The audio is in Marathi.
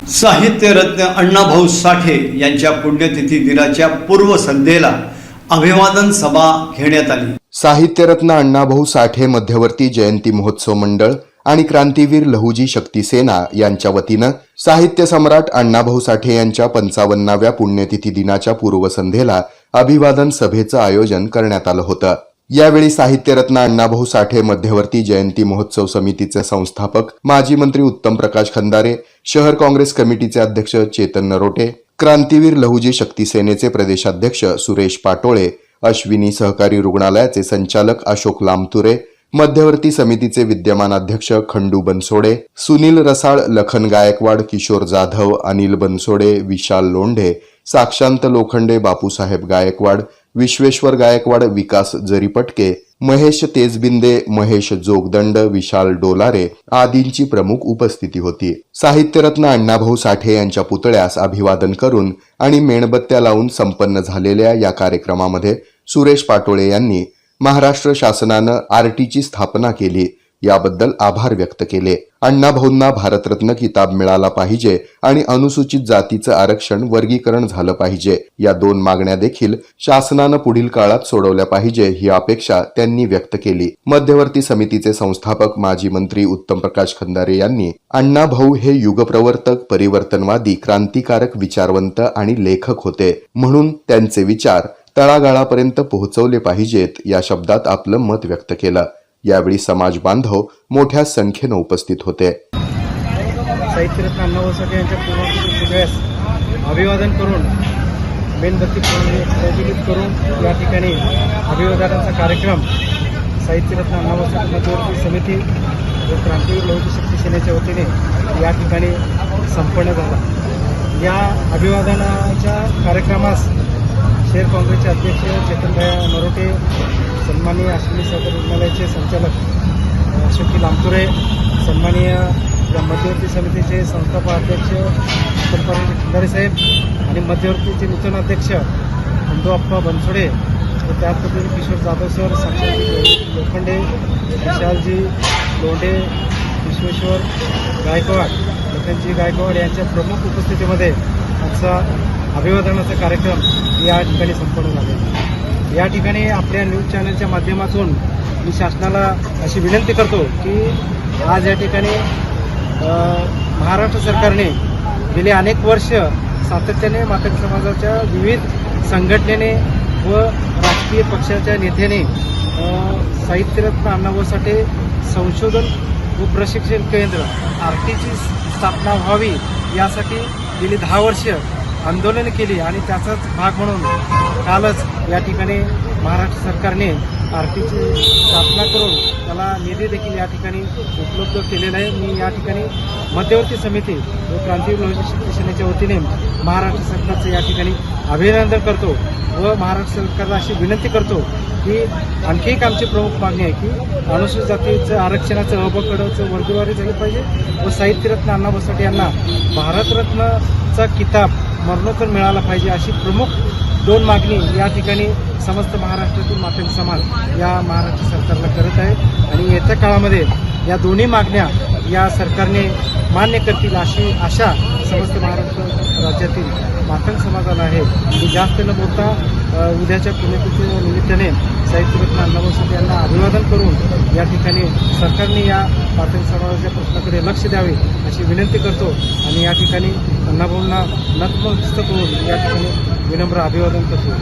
साहित्यरत्न अण्णाभाऊ साठे यांच्या पुण्यतिथी दिनाच्या पूर्वसंध्येला अभिवादन सभा घेण्यात आली। साहित्यरत्न अण्णाभाऊ साठे मध्यवर्ती जयंती महोत्सव मंडळ आणि क्रांतीवीर लहुजी शक्ती सेना यांच्या वतीनं साहित्य सम्राट अण्णाभाऊ साठे यांच्या 55व्या पुण्यतिथी दिनाच्या पूर्वसंध्येला अभिवादन सभेचं आयोजन करण्यात आलं होतं। यावेळी साहित्यरत्न अण्णाभाऊ साठे मध्यवर्ती जयंती महोत्सव समितीचे संस्थापक माजी मंत्री उत्तम प्रकाश खंदारे, शहर काँग्रेस कमिटीचे अध्यक्ष चेतन नरोटे, क्रांतीवीर लहुजी शक्ती सेनेचे प्रदेशाध्यक्ष सुरेश पाटोळे, अश्विनी सहकारी रुग्णालयाचे संचालक अशोक लामतुरे, मध्यवर्ती समितीचे विद्यमान अध्यक्ष खंडू बनसोडे, सुनील रसाळ, लखन गायकवाड, किशोर जाधव, अनिल बनसोडे, विशाल लोंढे, साक्षांत लोखंडे, बापूसाहेब गायकवाड, विश्वेश्वर गायकवाड, विकास जरीपटके, महेश तेजबिंदे, महेश जोगदंड, विशाल डोलारे आदींची प्रमुख उपस्थिती होती। साहित्यरत्न अण्णाभाऊ साठे यांच्या पुतळ्यास अभिवादन करून आणि मेणबत्त्या लावून संपन्न झालेल्या या कार्यक्रमामध्ये सुरेश पाटोळे यांनी महाराष्ट्र शासनानं आरटीची स्थापना केली याबद्दल आभार व्यक्त केले। अण्णाभाऊंना भारतरत्न किताब मिळाला पाहिजे आणि अनुसूचित जातीचं आरक्षण वर्गीकरण झालं पाहिजे या दोन मागण्या देखील शासनानं पुढील काळात सोडवल्या पाहिजे ही अपेक्षा त्यांनी व्यक्त केली। मध्यवर्ती समितीचे संस्थापक माजी मंत्री उत्तम प्रकाश खंदारे यांनी अण्णाभाऊ हे युगप्रवर्तक, परिवर्तनवादी, क्रांतिकारक, विचारवंत आणि लेखक होते, म्हणून त्यांचे विचार तळागाळापर्यंत पोहोचवले पाहिजेत या शब्दात आपलं मत व्यक्त केलं। यावेळी समाज बांधव मोठ्या संख्येनं उपस्थित होते। साहित्यरत्न अण्णाभाऊ साठे यांच्या पुतळ्यास अभिवादन करून मेणबत्ती प्रज्वलित करून या ठिकाणी अभिवादनाचा कार्यक्रम साहित्यरत्न अण्णाभाऊ साठे मध्यवर्ती समिती व क्रांतीवीर लहुजी शक्ती सेनेच्या वतीने या ठिकाणी संपन्न झाला। या अभिवादनाच्या कार्यक्रमास शहर काँग्रेसचे अध्यक्ष चेतनभाई नरोटे, सन्माननीय अश्विनी सहकारी रुग्णालयाचे संचालक अशोक लामतुरे, सन्माननीय मध्यवर्ती समितीचे संस्थापक अध्यक्ष खंदारे साहेब आणि मध्यवर्तीचे नूतन अध्यक्ष खंडू बनसोडे व त्याच पद्धतीने किशोर जाधव सर, साक्षात लोखंडे, विशालजी लोंढे, विश्वेश्वर गायकवाड, लखनजी गायकवाड यांच्या प्रमुख उपस्थितीमध्ये आजचा अभिवादनाचा कार्यक्रम या ठिकाणी संपन्न झाला। या ठिकाणी आपल्या न्यूज चॅनलच्या माध्यमातून मी शासनाला अशी विनंती करतो की आज या ठिकाणी महाराष्ट्र सरकारने गेली अनेक वर्ष सातत्याने मातंग समाजाच्या विविध संघटनेने व राजकीय पक्षाच्या नेत्याने साहित्यरत्न अण्णाभाऊ साठे संशोधन व प्रशिक्षण केंद्र आरटीची स्थापना व्हावी यासाठी गेली 10 वर्ष आंदोलन केली आणि त्याचाच भाग म्हणून कालच या ठिकाणी महाराष्ट्र सरकारने आरटीची स्थापना करून त्याला निधी देखील या ठिकाणी उपलब्ध केलेला आहे। मी या ठिकाणी मध्यवर्ती समिती व क्रांतीवीर लहुजी शक्ती सेनेच्या वतीने महाराष्ट्र सरकारचं या ठिकाणी अभिनंदन करतो व महाराष्ट्र सरकारला अशी विनंती करतो की आणखी एक आमची प्रमुख मागणी आहे की अनुसूचित जातीचं आरक्षणाचं अबकडचं वर्गवारी झाली पाहिजे व साहित्यरत्न अण्णाभाऊ साठे यांना भारतरत्नचा किताब मरणोत्तर मिळाला पाहिजे अशी प्रमुख 2 मागणी या ठिकाणी समस्त महाराष्ट्रातील मातंग समाज या महाराष्ट्र सरकारला करत आहे आणि येत्या काळामध्ये या दोन्ही मागण्या या सरकारने मान्य करतील अशी आशा समस्त महाराष्ट्र राज्यातील मातंग समाजाला आहे। मी जास्त न बोलता उद्याच्या पुण्यतिथी निमित्ताने साहित्यरत्न अण्णाभाऊ साठे यांना अभिवादन करून या ठिकाणी सरकारने या मातंग समाजाच्या प्रश्नाकडे लक्ष द्यावे अशी विनंती करतो आणि या ठिकाणी अण्णाभाऊंना नतमस्तक होऊन या ठिकाणी विनम्र अभिवादन करतो।